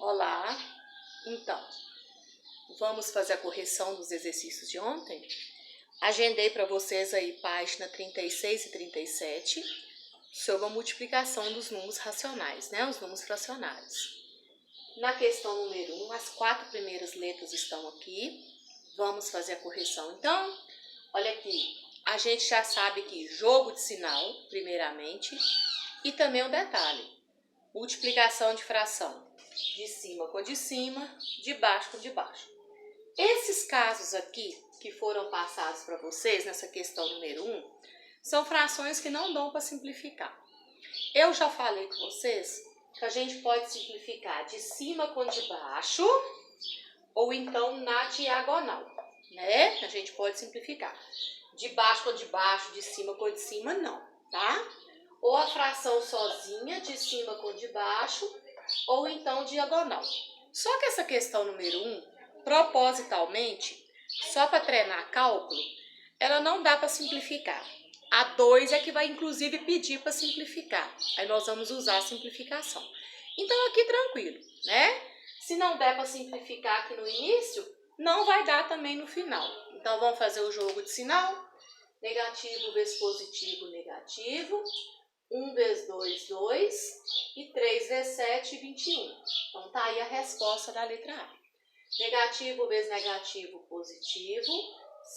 Olá, então, vamos fazer a correção dos exercícios de ontem? Agendei para vocês aí página 36 e 37 sobre a multiplicação dos números racionais, né? Os números fracionários. Na questão número 1, as 4 primeiras letras estão aqui. Vamos fazer a correção. Então, olha aqui, a gente já sabe que jogo de sinal, primeiramente, e também um detalhe, multiplicação de fração. De cima com de cima, de baixo com de baixo. Esses casos aqui que foram passados para vocês nessa questão número 1 são frações que não dão para simplificar. Eu já falei com vocês que a gente pode simplificar de cima com de baixo ou então na diagonal, né? A gente pode simplificar de baixo com de baixo, de cima com de cima, não, tá? Ou a fração sozinha, de cima com de baixo, ou então diagonal. Só que essa questão número 1, propositalmente, só para treinar cálculo, ela não dá para simplificar. A 2 é que vai inclusive pedir para simplificar. Aí nós vamos usar a simplificação. Então aqui tranquilo, né? Se não der para simplificar aqui no início, não vai dar também no final. Então vamos fazer o jogo de sinal. Negativo vezes positivo, negativo. 1 vezes 2, 2, e 3 vezes 7, 21. Então, tá aí a resposta da letra A. Negativo vezes negativo, positivo.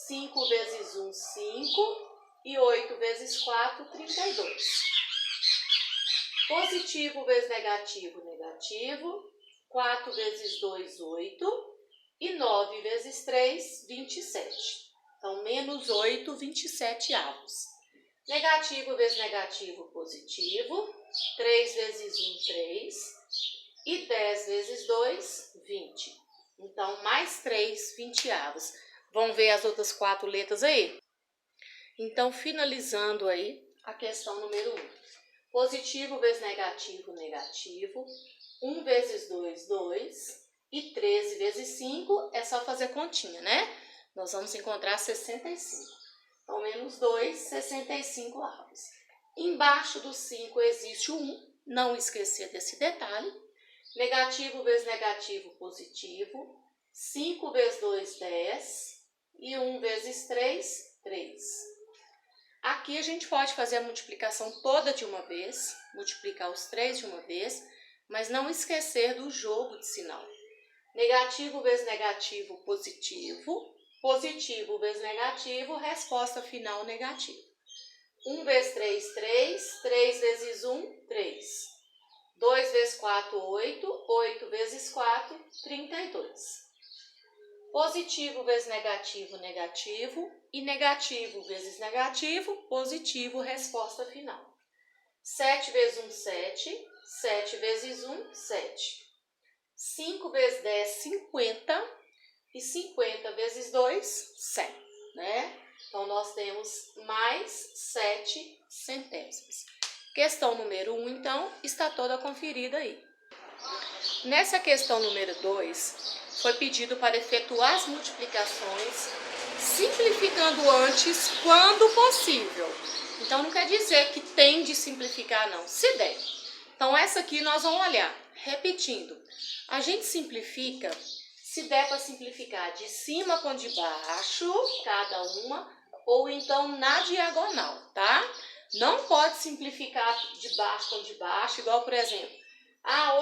5 vezes 1, 5. E 8 vezes 4, 32. Positivo vezes negativo, negativo. 4 vezes 2, 8. E 9 vezes 3, 27. Então, menos 8, 27 avos. Negativo vezes negativo, positivo. 3 vezes 1, 3. E 10 vezes 2, 20. Então, mais 3, 20 avos. Vamos ver as outras 4 letras aí? Então, finalizando aí a questão número 1. Positivo vezes negativo, negativo. 1 vezes 2, 2. E 13 vezes 5 é só fazer continha, né? Nós vamos encontrar 65. Então, menos 2, 65 avos. Embaixo do 5 existe o 1, não esquecer desse detalhe. Negativo vezes negativo, positivo. 5 vezes 2, 10. E 1 vezes 3, 3. Aqui a gente pode fazer a multiplicação toda de uma vez, multiplicar os 3 de uma vez, mas não esquecer do jogo de sinal. Negativo vezes negativo, positivo. Positivo vezes negativo, resposta final negativo. 1 vezes 3, 3. 3 vezes 1, 3. 2 vezes 4, 8. 8 vezes 4, 32. Positivo vezes negativo, negativo. E negativo vezes negativo, positivo, resposta final. 7 vezes 1, 7. 7 vezes 1, 7. 5 vezes 10, 50. E 50 vezes 2, 100, né? Então, nós temos mais 7 centésimos. Questão número 1, então, está toda conferida aí. Nessa questão número 2, foi pedido para efetuar as multiplicações, simplificando antes, quando possível. Então, não quer dizer que tem de simplificar, não, se der. Então, essa aqui nós vamos olhar. Repetindo, a gente simplifica... Se der para simplificar de cima com de baixo, cada uma, ou então na diagonal, tá? Não pode simplificar de baixo com de baixo, igual, por exemplo,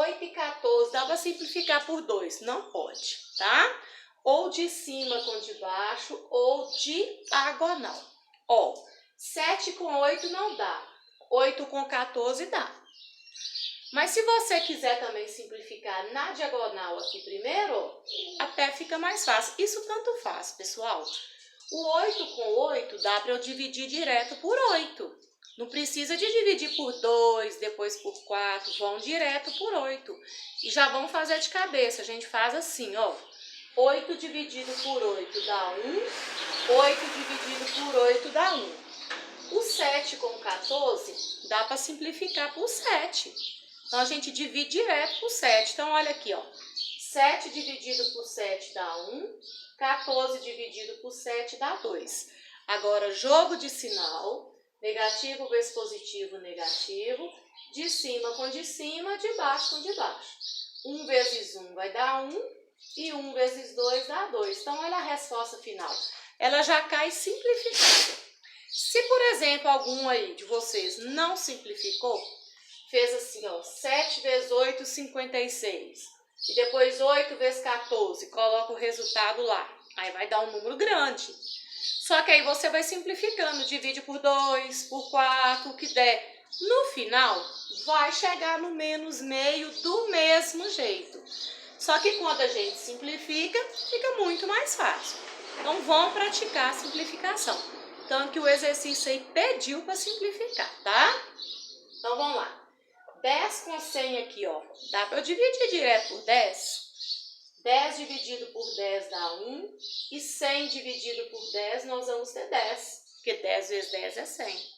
8 e 14, dá para simplificar por 2, não pode, tá? Ou de cima com de baixo, ou diagonal. Ó, 7 com 8 não dá, 8 com 14 dá. Mas se você quiser também simplificar na diagonal aqui primeiro, até fica mais fácil. Isso tanto faz, pessoal. O 8 com 8 dá para eu dividir direto por 8. Não precisa de dividir por 2, depois por 4. Vão direto por 8. E já vão fazer de cabeça. A gente faz assim, ó. 8 dividido por 8 dá 1. 8 dividido por 8 dá 1. O 7 com 14 dá para simplificar por 7. Então, a gente divide direto por 7. Então, olha aqui, ó. 7 dividido por 7 dá 1. 14 dividido por 7 dá 2. Agora, jogo de sinal. Negativo vezes positivo, negativo. De cima com de cima, de baixo com de baixo. 1 vezes 1 vai dar 1 e 1 vezes 2 dá 2. Então, olha a resposta final. Ela já cai simplificada. Se, por exemplo, algum aí de vocês não simplificou, fez assim, ó, 7 vezes 8, 56. E depois 8 vezes 14, coloca o resultado lá. Aí vai dar um número grande. Só que aí você vai simplificando, divide por 2, por 4, o que der. No final, vai chegar no menos meio do mesmo jeito. Só que quando a gente simplifica, fica muito mais fácil. Então, vamos praticar a simplificação. Tanto que o exercício aí pediu para simplificar, tá? Então, vamos lá. 10 com 100 aqui, ó. Dá para eu dividir direto por 10? 10 dividido por 10 dá 1. E 100 dividido por 10, nós vamos ter 10. Porque 10 vezes 10 é 100.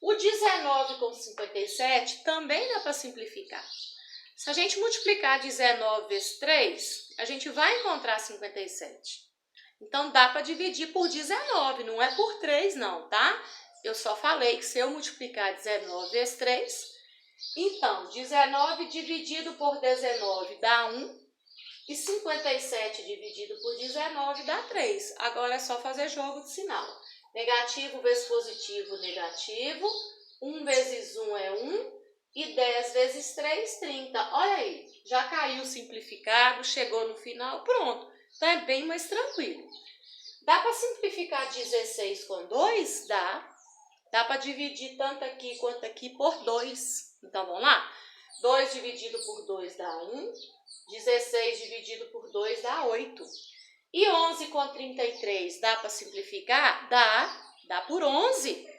O 19 com 57 também dá para simplificar. Se a gente multiplicar 19 vezes 3, a gente vai encontrar 57. Então, dá para dividir por 19, não é por 3 não, tá? Eu só falei que se eu multiplicar 19 vezes 3, então, 19 dividido por 19 dá 1 e 57 dividido por 19 dá 3. Agora é só fazer jogo de sinal. Negativo vezes positivo, negativo. 1 vezes 1 é 1 e 10 vezes 3, 30. Olha aí, já caiu simplificado, chegou no final, pronto. Então é bem mais tranquilo. Dá para simplificar 16 com 2? Dá. Dá para dividir tanto aqui quanto aqui por 2. Então, vamos lá? 2 dividido por 2 dá 1. 16 dividido por 2 dá 8. E 11 com 33 dá para simplificar? Dá. Dá por 11.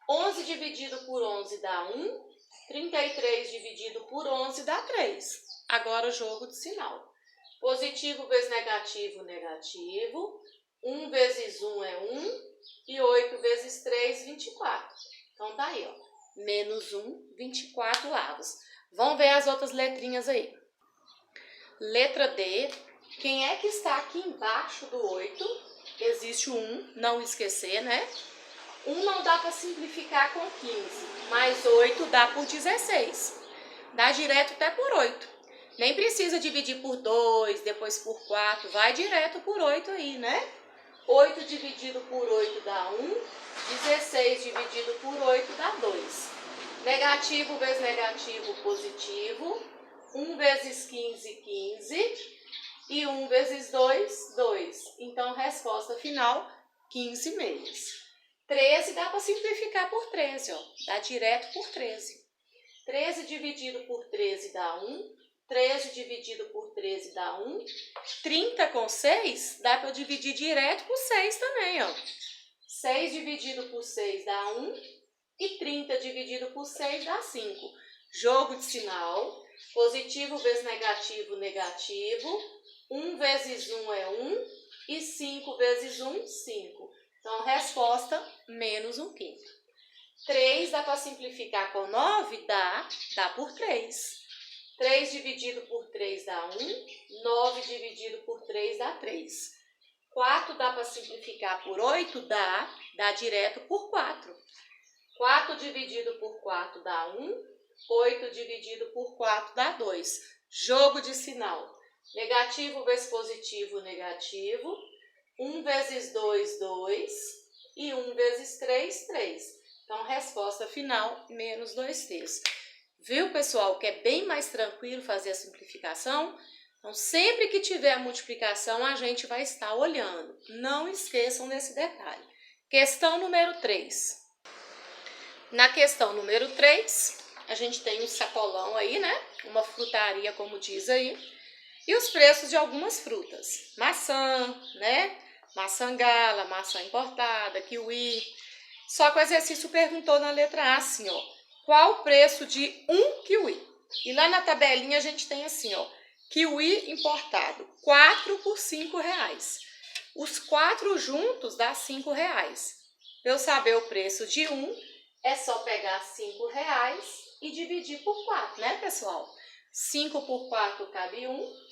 11 dividido por 11 dá 1. 33 dividido por 11 dá 3. Agora o jogo de sinal. Positivo vezes negativo, negativo. 1 vezes 1 é 1. E 8 vezes 3, 24. Então, tá aí, ó. Menos 1, 24 avos. Vamos ver as outras letrinhas aí. Letra D. Quem é que está aqui embaixo do 8? Existe o 1, não esquecer, né? 1 não dá para simplificar com 15, mas 8 dá por 16. Dá direto até por 8. Nem precisa dividir por 2, depois por 4. Vai direto por 8 aí, né? 8 dividido por 8 dá 1. 16 dividido por 8 dá 2. Negativo vezes negativo, positivo. 1 vezes 15, 15. E 1 vezes 2, 2. Então, resposta final, 15 meios. 13 dá para simplificar por 13, ó. Dá direto por 13. 13 dividido por 13 dá 1. 13 dividido por 13 dá 1. 30 com 6 dá para eu dividir direto por 6 também, ó. 6 dividido por 6 dá 1. E 30 dividido por 6 dá 5. Jogo de sinal. Positivo vezes negativo, negativo. 1 vezes 1 é 1. E 5 vezes 1, 5. Então, resposta, menos 1/5. 3 dá para simplificar com 9? Dá por 3. 3 dividido por 3 dá 1. 9 dividido por 3 dá 3. 4 dá para simplificar por 8? Dá direto por 4. 4 dividido por 4 dá 1. 8 dividido por 4 dá 2. Jogo de sinal. Negativo vezes positivo, negativo. 1 vezes 2, 2. E 1 vezes 3, 3. Então, resposta final, menos 2/3. Viu, pessoal, que é bem mais tranquilo fazer a simplificação? Então, sempre que tiver a multiplicação, a gente vai estar olhando. Não esqueçam desse detalhe. Questão número 3. Na questão número 3, a gente tem um sacolão aí, né? Uma frutaria, como diz aí. E os preços de algumas frutas. Maçã, né? Maçã gala, maçã importada, kiwi. Só que o exercício perguntou na letra A assim, ó. Qual o preço de um kiwi? E lá na tabelinha a gente tem assim, ó. Kiwi importado, 4 por 5 reais. Os 4 juntos dá 5 reais. Para eu saber o preço de um, é só pegar 5 reais e dividir por 4, né, pessoal? 5 por 4 cabe 1.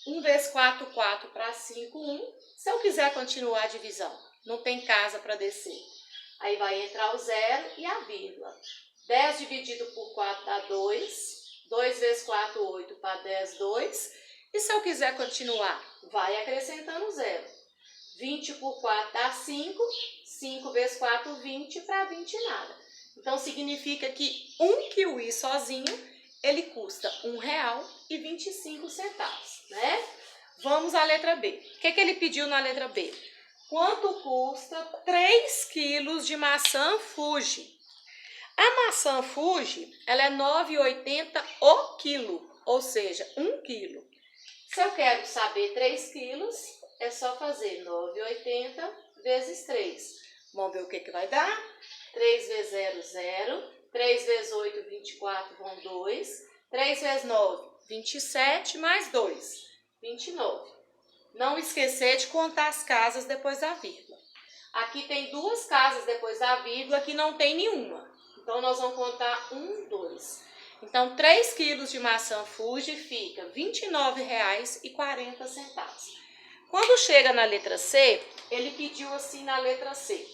1 vezes 4, 4 para 5, 1. Se eu quiser continuar a divisão, não tem casa para descer. Aí vai entrar o 0 e a vírgula. 10 dividido por 4 dá 2. 2 vezes 4, 8 para 10, 2. E se eu quiser continuar, vai acrescentando 0. 20 por 4 dá 5. 5 vezes 4, 20 para 20 nada. Então, significa que um kiwi sozinho, ele custa R$1,25, né? Vamos à letra B. O que ele pediu na letra B? Quanto custa 3 quilos de maçã Fuji? A maçã Fuji, ela é R$ 9,80 o quilo, ou seja, 1 quilo. Se eu quero saber 3 quilos, é só fazer 9,80 vezes 3. Vamos ver o que vai dar? 3 vezes 0, 0. 3 vezes 8, 24, vão 2. 3 vezes 9, 27, mais 2, 29. Não esquecer de contar as casas depois da vírgula. Aqui tem 2 casas depois da vírgula, aqui não tem nenhuma. Então, nós vamos contar 1, 2. Então, 3 quilos de maçã Fuji fica R$ 29,40. Quando chega na letra C, ele pediu assim na letra C.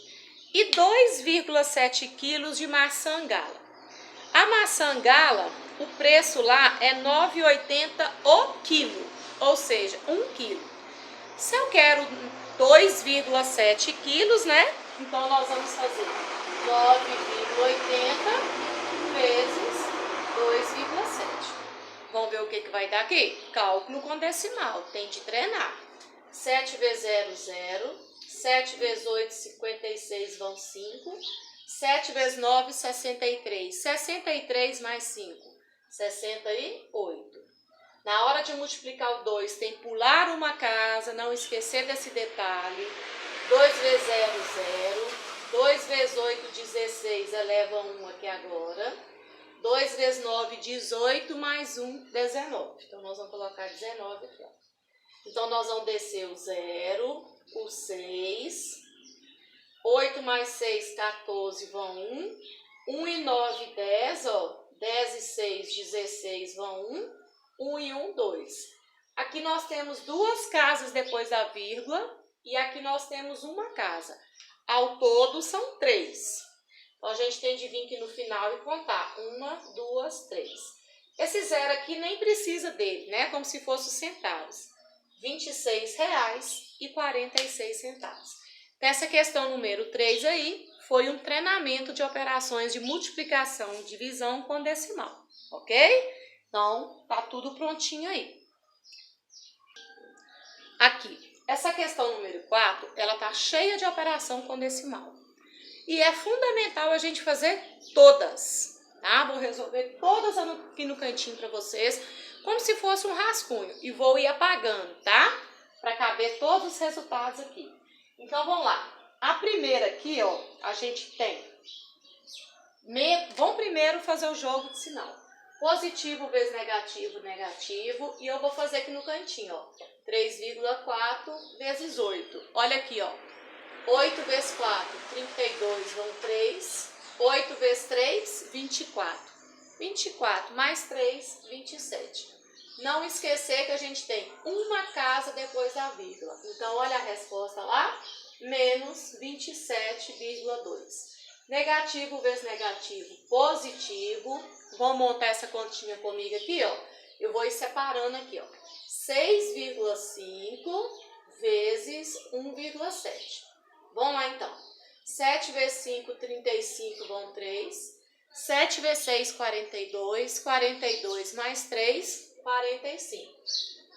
E 2,7 quilos de maçã Gala. A maçã Gala, o preço lá é R$ 9,80 o quilo, ou seja, 1 quilo. Se eu quero 2,7 quilos, né? Então, nós vamos fazer 9,80 vezes 2,7. Vamos ver o que vai dar aqui? Cálculo com decimal, tem de treinar. 7 vezes 0, 0. 7 vezes 8, 56, vão 5. 7 vezes 9, 63. 63 mais 5, 68. Na hora de multiplicar o 2, tem que pular uma casa, não esquecer desse detalhe. 2 vezes 0, 0. 2 vezes 8, 16, eleva 1 aqui agora. 2 vezes 9, 18, mais 1, 19. Então, nós vamos colocar 19 aqui, ó. Então, nós vamos descer o 0, o 6. 8 mais 6, 14, vão 1. 1 e 9, 10, ó. 10 e 6, 16, vão 1. 1 e 1, 2. Aqui nós temos 2 casas depois da vírgula e aqui nós temos uma casa. Ao todo são 3. Então, a gente tem de vir aqui no final e contar. 1, 2, 3. Esse 0 aqui nem precisa dele, né? Como se fosse os centavos. R$ 26,46. Essa questão número 3 aí foi um treinamento de operações de multiplicação e divisão com decimal, ok? Então, tá tudo prontinho aí. Aqui, essa questão número 4, ela tá cheia de operação com decimal. E é fundamental a gente fazer todas, tá? Vou resolver todas aqui no cantinho para vocês, como se fosse um rascunho. E vou ir apagando, tá? Para caber todos os resultados aqui. Então, vamos lá. A primeira aqui, ó, a gente tem... Vamos primeiro fazer o jogo de sinal. Positivo vezes negativo, negativo. E eu vou fazer aqui no cantinho, ó. 3,4 vezes 8. Olha aqui, ó. 8 vezes 4, 32, vão 3. 8 vezes 3, 24. 24 mais 3, 27. Não esquecer que a gente tem uma casa depois da vírgula. Então, olha a resposta lá. Menos 27,2. Negativo vezes negativo, positivo. Vamos montar essa continha comigo aqui, ó. Eu vou ir separando aqui, ó. 6,5 vezes 1,7. Vamos lá, então. 7 vezes 5, 35, vão 3. 7 vezes 6, 42. 42 mais 3, 45.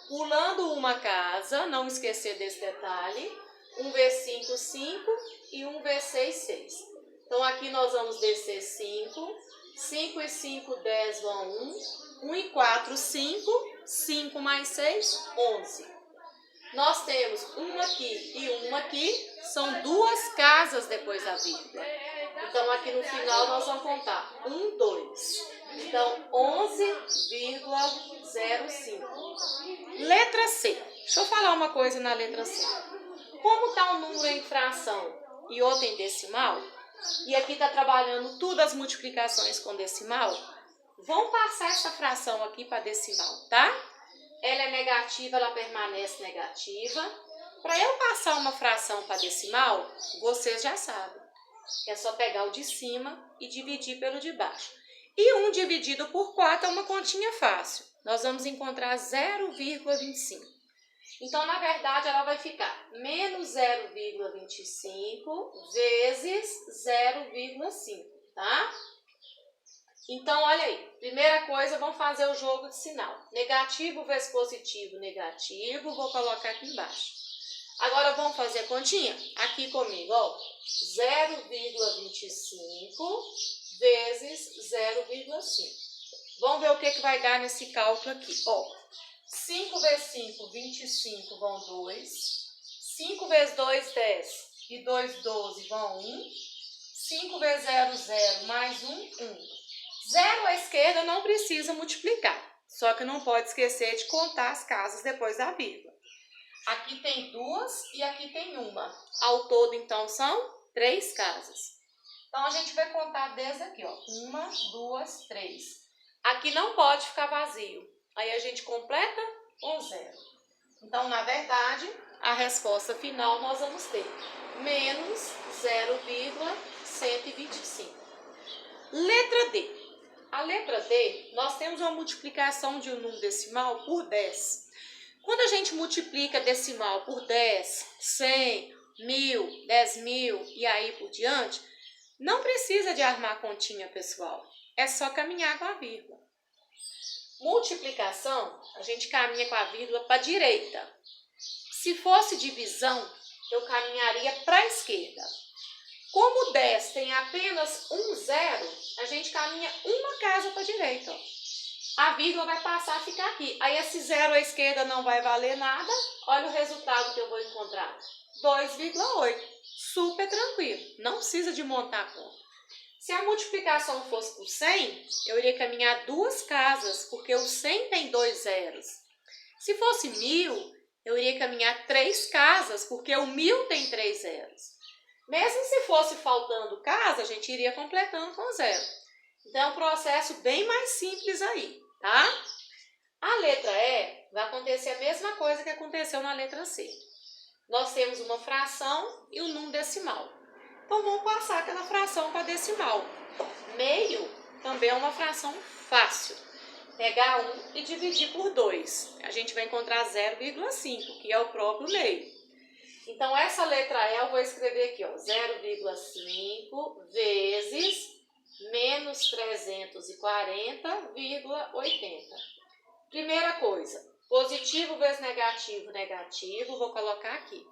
Pulando uma casa, não esquecer desse detalhe. 1 vezes 5, 5. E 1 vezes 6, 6. Então, aqui nós vamos descer 5. 5 e 5, 10, vão 1. 1 e 4, 5. 5 mais 6, 11. Nós temos uma aqui e uma aqui. São 2 casas depois da vírgula. Então, aqui no final, nós vamos contar 1, 2. Então, 11,05. Letra C. Deixa eu falar uma coisa na letra C. Como está um número em fração e outro em decimal, e aqui está trabalhando tudo as multiplicações com decimal, vamos passar essa fração aqui para decimal, tá? Ela é negativa, ela permanece negativa. Para eu passar uma fração para decimal, vocês já sabem. É só pegar o de cima e dividir pelo de baixo. E 1 dividido por 4 é uma continha fácil. Nós vamos encontrar 0,25. Então, na verdade, ela vai ficar menos 0,25 vezes 0,5, tá? Então, olha aí. Primeira coisa, vamos fazer o jogo de sinal. Negativo vezes positivo, negativo. Vou colocar aqui embaixo. Agora, vamos fazer a continha? Aqui comigo, ó. 0,25 vezes 0,5. Vamos ver o que vai dar nesse cálculo aqui. Ó, 5 vezes 5, 25, vão 2. 5 vezes 2, 10. E 2, 12, vão 1. 5 vezes 0, 0. Mais 1, 1. 0 à esquerda não precisa multiplicar. Só que não pode esquecer de contar as casas depois da vírgula. Aqui tem 2 e aqui tem 1. Ao todo, então, são 3 casas. Então, a gente vai contar desde aqui, ó. 1, 2, 3. Aqui não pode ficar vazio. Aí a gente completa com 0. Então, na verdade, a resposta final nós vamos ter menos 0,125. Letra D. A letra D, nós temos uma multiplicação de um número decimal por 10. Quando a gente multiplica decimal por 10, 100, 1000, 10.000 e aí por diante, não precisa de armar continha, pessoal. É só caminhar com a vírgula. Multiplicação, a gente caminha com a vírgula para a direita. Se fosse divisão, eu caminharia para a esquerda. Como 10 tem apenas um zero, a gente caminha uma casa para a direita. Ó. A vírgula vai passar a ficar aqui. Aí esse zero à esquerda não vai valer nada. Olha o resultado que eu vou encontrar. 2,8. Super tranquilo. Não precisa de montar a conta. Se a multiplicação fosse por 100, eu iria caminhar 2 casas, porque o 100 tem 2 zeros. Se fosse 1000, eu iria caminhar 3 casas, porque o 1000 tem 3 zeros. Mesmo se fosse faltando casa, a gente iria completando com 0. Então, é um processo bem mais simples aí, tá? A letra E vai acontecer a mesma coisa que aconteceu na letra C. Nós temos uma fração e um número decimal. Então, vamos passar aquela fração para decimal. Meio também é uma fração fácil. Pegar 1 e dividir por 2. A gente vai encontrar 0,5, que é o próprio meio. Então, essa letra E eu vou escrever aqui, ó, 0,5 vezes menos 340,80. Primeira coisa, positivo vezes negativo, negativo, vou colocar aqui.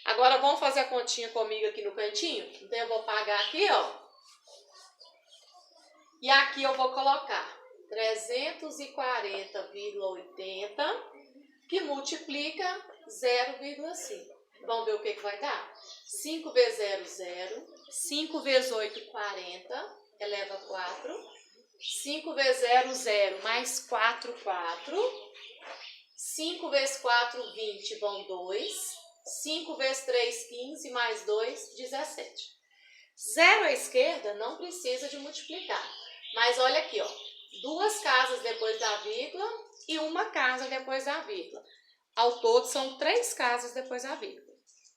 Agora, vamos fazer a continha comigo aqui no cantinho? Então, eu vou pagar aqui, ó. E aqui eu vou colocar 340,80, que multiplica 0,5. Vamos ver o que vai dar? 5 vezes 0, 0. 5 vezes 8, 40. Eleva a 4. 5 vezes 0, 0. Mais 4, 4. 5 vezes 4, 20. Vão 2. 5 vezes 3, 15. Mais 2, 17. 0 à esquerda não precisa de multiplicar. Mas olha aqui, ó. 2 casas depois da vírgula e uma casa depois da vírgula. Ao todo, são 3 casas depois da vírgula.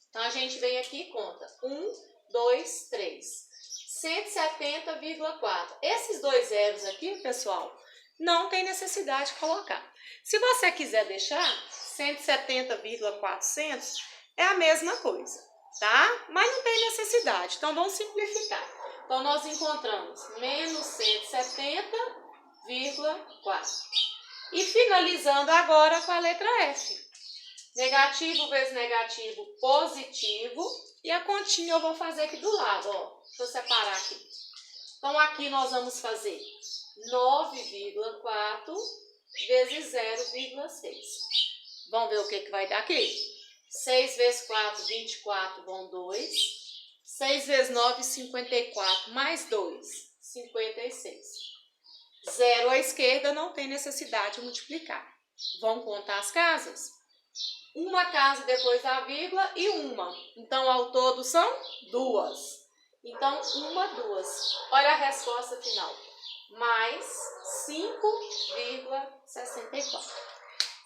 Então, a gente vem aqui e conta. 1, 2, 3. 170,4. Esses 2 zeros aqui, pessoal, não tem necessidade de colocar. Se você quiser deixar, 170,400 é a mesma coisa, tá? Mas não tem necessidade. Então, vamos simplificar. Então, nós encontramos menos 170,4. E finalizando agora com a letra F. Negativo vezes negativo, positivo. E a continha eu vou fazer aqui do lado, ó. Deixa eu separar aqui. Então, aqui nós vamos fazer 9,4 vezes 0,6. Vamos ver o que vai dar aqui? 6 vezes 4, 24, vão 2. 6 vezes 9, 54, mais 2, 56. 0 à esquerda não tem necessidade de multiplicar. Vamos contar as casas? Uma casa depois da vírgula e uma. Então, ao todo são 2. Então, 1, 2. Olha a resposta final. Mais 5,64.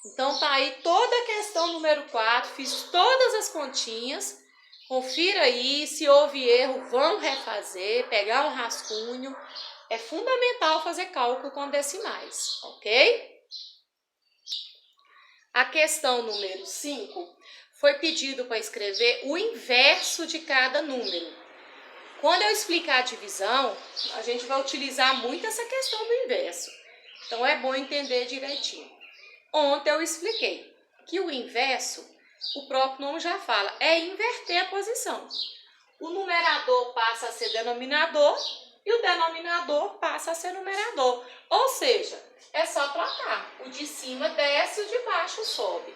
Então, tá aí toda a questão número 4. Fiz todas as continhas. Confira aí. Se houve erro, vão refazer. Pegar um rascunho. É fundamental fazer cálculo com decimais, ok? A questão número 5 foi pedido para escrever o inverso de cada número. Quando eu explicar a divisão, a gente vai utilizar muito essa questão do inverso. Então, é bom entender direitinho. Ontem eu expliquei que o inverso, o próprio nome já fala, é inverter a posição. O numerador passa a ser denominador e o denominador passa a ser numerador. Ou seja, é só trocar. O de cima desce, o de baixo sobe.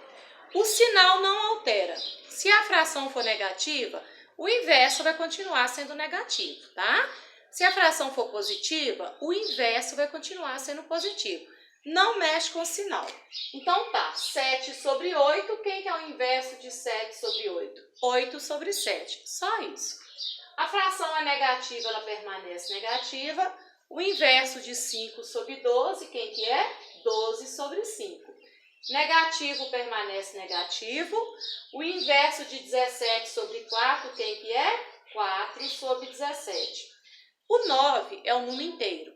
O sinal não altera. Se a fração for negativa, o inverso vai continuar sendo negativo, tá? Se a fração for positiva, o inverso vai continuar sendo positivo. Não mexe com o sinal. Então tá, 7 sobre 8, quem que é o inverso de 7 sobre 8? 8 sobre 7, só isso. A fração é negativa, ela permanece negativa. O inverso de 5 sobre 12, quem que é? 12 sobre 5. Negativo permanece negativo. O inverso de 17 sobre 4, quem que é? 4 sobre 17. O 9 é um número inteiro.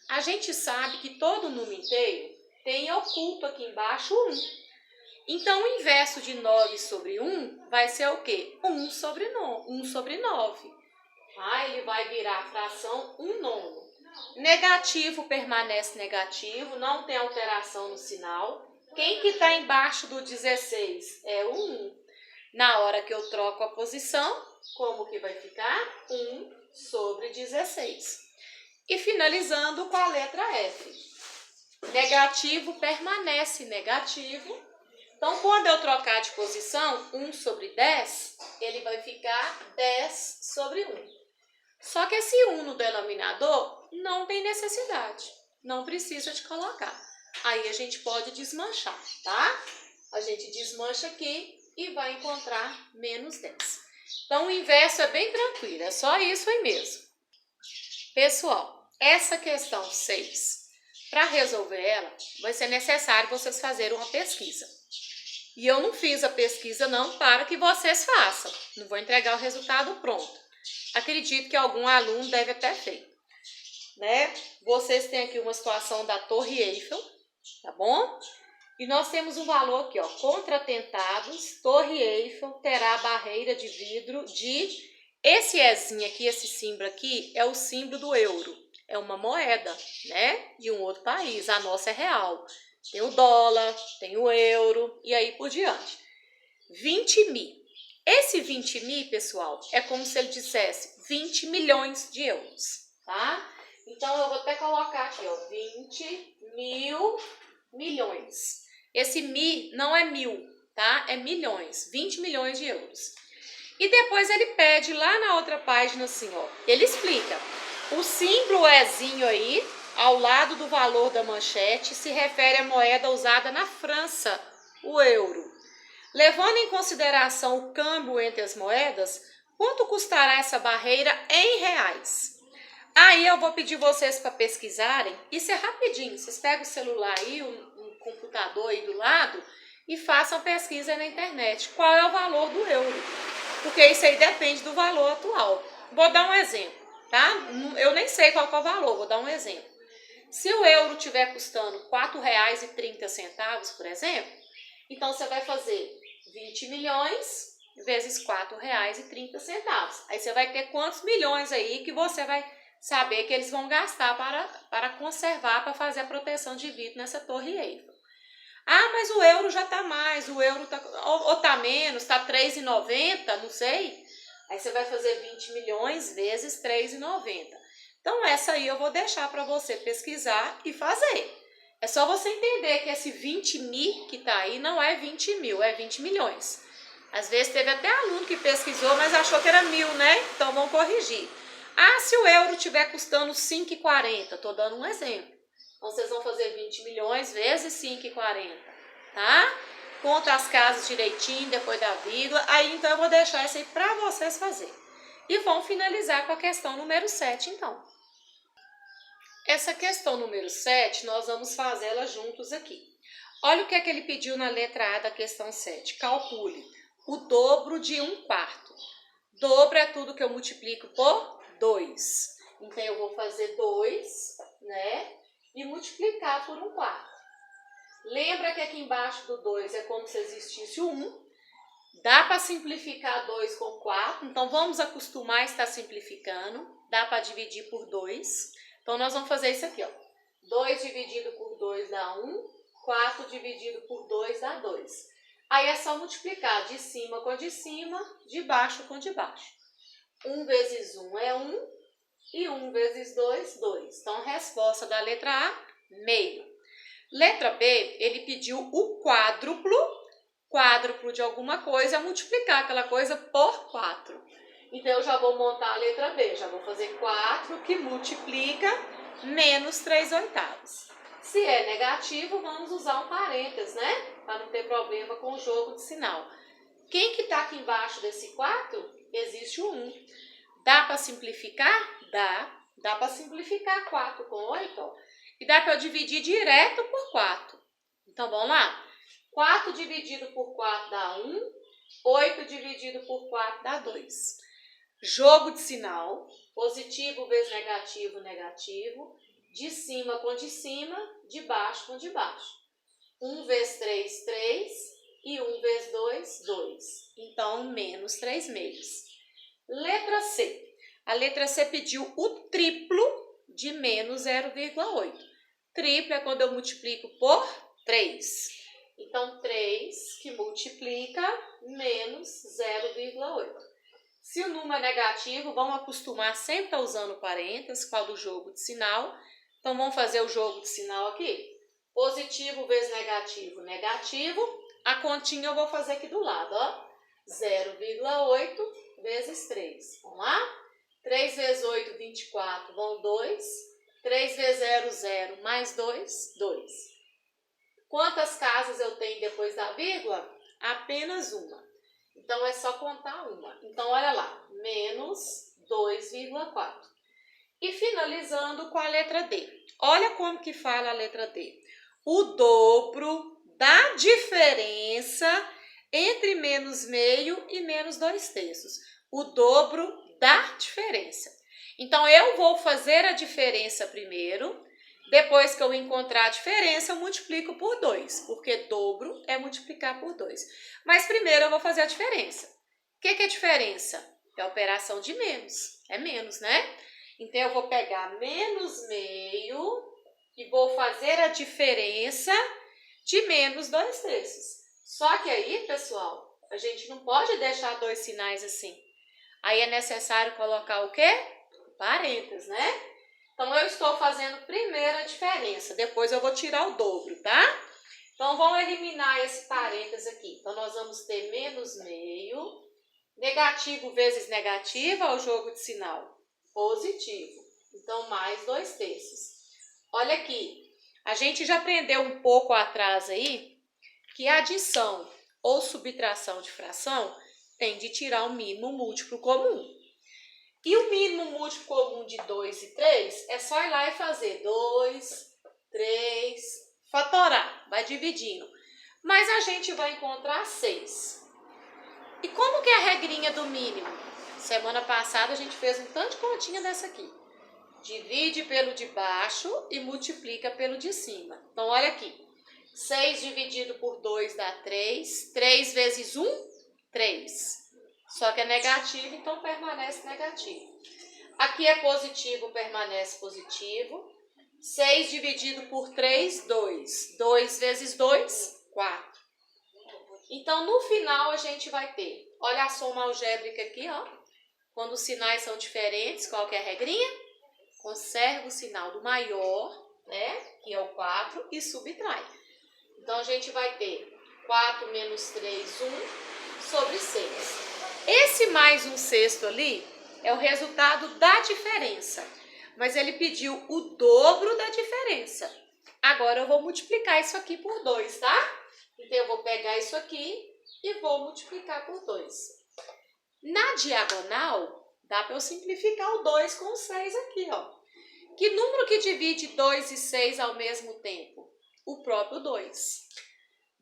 A gente sabe que todo número inteiro tem oculto aqui embaixo 1. Então, o inverso de 9 sobre 1 vai ser o quê? 1 sobre 9. Ele vai virar a fração 1 nono. Negativo permanece negativo, não tem alteração no sinal. Quem que está embaixo do 16? É o 1. Na hora que eu troco a posição, como que vai ficar? 1 sobre 16. E finalizando com a letra F. Negativo permanece negativo. Então, quando eu trocar de posição, 1 sobre 10, ele vai ficar 10 sobre 1. Só que esse 1 no denominador não tem necessidade. Não precisa de colocar. Aí a gente pode desmanchar, tá? A gente desmancha aqui e vai encontrar menos 10. Então, o inverso é bem tranquilo, é só isso aí mesmo. Pessoal, essa questão 6, para resolver ela, vai ser necessário vocês fazerem uma pesquisa. E eu não fiz a pesquisa não para que vocês façam. Não vou entregar o resultado pronto. Acredito que algum aluno deve ter feito, né? Vocês têm aqui uma situação da Torre Eiffel, tá bom? E nós temos um valor aqui, ó, contra atentados, Torre Eiffel terá barreira de vidro de... Esse Ezinho aqui, esse símbolo aqui, é o símbolo do euro. É uma moeda, né? De um outro país. A nossa é real. Tem o dólar, tem o euro e aí por diante. 20 mil. Esse 20 mil, pessoal, é como se ele dissesse 20 milhões de euros, tá? Então, eu vou até colocar aqui, ó, 20 mil milhões. Esse mi não é mil, tá? É milhões, 20 milhões de euros. E depois ele pede lá na outra página assim, ó, ele explica. O símbolo Ezinho aí, ao lado do valor da manchete, se refere à moeda usada na França, o euro. Levando em consideração o câmbio entre as moedas, quanto custará essa barreira em reais? Aí eu vou pedir vocês para pesquisarem, isso é rapidinho, vocês pegam o celular aí, um computador aí do lado e façam pesquisa aí na internet. Qual é o valor do euro? Porque isso aí depende do valor atual. Vou dar um exemplo, tá? Eu nem sei qual é o valor, vou dar um exemplo. Se o euro estiver custando R$ 4,30, por exemplo, então você vai fazer 20 milhões vezes R$ 4,30. Aí você vai ter quantos milhões aí que você vai saber que eles vão gastar para conservar, para fazer a proteção de vidro nessa Torre Eiffel. Ah, mas o euro já está mais, o euro tá, ou está menos, está R$ 3,90, não sei. Aí você vai fazer 20 milhões vezes R$ 3,90. Então essa aí eu vou deixar para você pesquisar e fazer. É só você entender que esse 20 mil que está aí não é 20 mil, é 20 milhões. Às vezes teve até aluno que pesquisou, mas achou que era 1.000, né? Então vamos corrigir. Ah, se o euro estiver custando 5,40, estou dando um exemplo. Então vocês vão fazer 20 milhões vezes 5,40, tá? Conta as casas direitinho, depois da vírgula. Aí então eu vou deixar isso aí para vocês fazerem. E vão finalizar com a questão número 7, então. Essa questão número 7, nós vamos fazê-la juntos aqui. Olha o que é que ele pediu na letra A da questão 7. Calcule o dobro de 1/4. Dobro é tudo que eu multiplico por 2. Então, eu vou fazer 2, né? E multiplicar por 1/4. Lembra que aqui embaixo do 2 é como se existisse o 1. Dá para simplificar 2 com 4. Então, vamos acostumar a estar simplificando. Dá para dividir por 2. Então, nós vamos fazer isso aqui, ó. 2 dividido por 2 dá 1. 4 dividido por 2 dá 2. Aí é só multiplicar de cima com de cima, de baixo com de baixo. 1 vezes 1 é 1 e 1 vezes 2, 2. Então, resposta da letra A, meio. Letra B, ele pediu o quádruplo de alguma coisa, multiplicar aquela coisa por 4. Então, eu já vou montar a letra B. Já vou fazer 4 que multiplica menos 3/8. Se é negativo, vamos usar um parênteses, né? Para não ter problema com o jogo de sinal. Quem que está aqui embaixo desse 4? Existe o 1. Dá para simplificar? Dá. Dá para simplificar 4 com 8, ó. E dá para eu dividir direto por 4. Então, vamos lá? 4 dividido por 4 dá 1. 8 dividido por 4 dá 2. Jogo de sinal. Positivo vezes negativo, negativo. De cima com de cima, de baixo com de baixo. 1 vezes 3, 3. E 1 vezes 2, 2. Então, menos 3 meios. Letra C. A letra C pediu o triplo de menos 0,8. Triplo é quando eu multiplico por 3. Então, 3 que multiplica menos 0,8. Se o número é negativo, vamos acostumar sempre a usando parênteses, qual do jogo de sinal. Então, vamos fazer o jogo de sinal aqui. Positivo vezes negativo, negativo. A continha eu vou fazer aqui do lado, ó. 0,8 vezes 3. Vamos lá? 3 vezes 8, 24, vão 2. 3 vezes 0, 0, mais 2, 2. Quantas casas eu tenho depois da vírgula? Apenas uma. Então, é só contar uma. Então, olha lá, menos 2,4. E finalizando com a letra D. Olha como que fala a letra D. O dobro da diferença entre menos meio e menos 2/3. O dobro da diferença. Então, eu vou fazer a diferença primeiro. Depois que eu encontrar a diferença, eu multiplico por 2. Porque dobro é multiplicar por 2. Mas primeiro eu vou fazer a diferença. O que é diferença? É a operação de menos. É menos, né? Então, eu vou pegar menos meio e vou fazer a diferença de menos 2/3. Só que aí, pessoal, a gente não pode deixar dois sinais assim. Aí é necessário colocar o quê? Parênteses, né? Então, eu estou fazendo primeiro a diferença. Depois eu vou tirar o dobro, tá? Então, vamos eliminar esse parênteses aqui. Então, nós vamos ter menos meio. Negativo vezes negativo é o jogo de sinal. Positivo. Então, mais 2/3. Olha aqui. A gente já aprendeu um pouco atrás aí que a adição ou subtração de fração tem de tirar o mínimo múltiplo comum. E o mínimo múltiplo comum de 2 e 3 é só ir lá e fazer 2, 3, fatorar, vai dividindo. Mas a gente vai encontrar 6. E como que é a regrinha do mínimo? Semana passada a gente fez um tanto de continha dessa aqui. Divide pelo de baixo e multiplica pelo de cima. Então, olha aqui. 6 dividido por 2 dá 3. 3 vezes 1, 3. Só que é negativo, então permanece negativo. Aqui é positivo, permanece positivo. 6 dividido por 3, 2. 2 vezes 2, 4. Então, no final, a gente vai ter, olha a soma algébrica aqui, ó. Quando os sinais são diferentes, qual que é a regrinha? Conserva o sinal do maior, né, que é o 4, e subtrai. Então, a gente vai ter 4 menos 3, 1, sobre 6. Esse mais 1/6 ali é o resultado da diferença, mas ele pediu o dobro da diferença. Agora, eu vou multiplicar isso aqui por 2, tá? Então, eu vou pegar isso aqui e vou multiplicar por 2. Na diagonal, dá para eu simplificar o 2 com o 6 aqui, ó. Que número que divide 2 e 6 ao mesmo tempo? O próprio 2.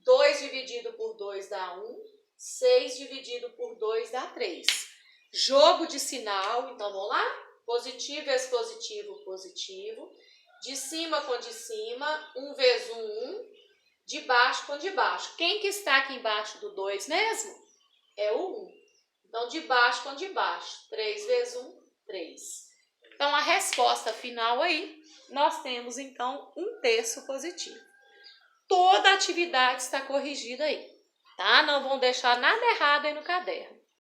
2 dividido por 2 dá 1. 6 dividido por 2 dá 3. Jogo de sinal, então vamos lá? Positivo vezes positivo, positivo. De cima com de cima, 1 vezes 1, 1. De baixo com de baixo. Quem que está aqui embaixo do 2 mesmo? É o 1. Então, de baixo com de baixo. 3 vezes 1, 3. Então, a resposta final aí, nós temos, então, 1/3 positivo. Toda a atividade está corrigida aí, tá? Não vão deixar nada errado aí no caderno.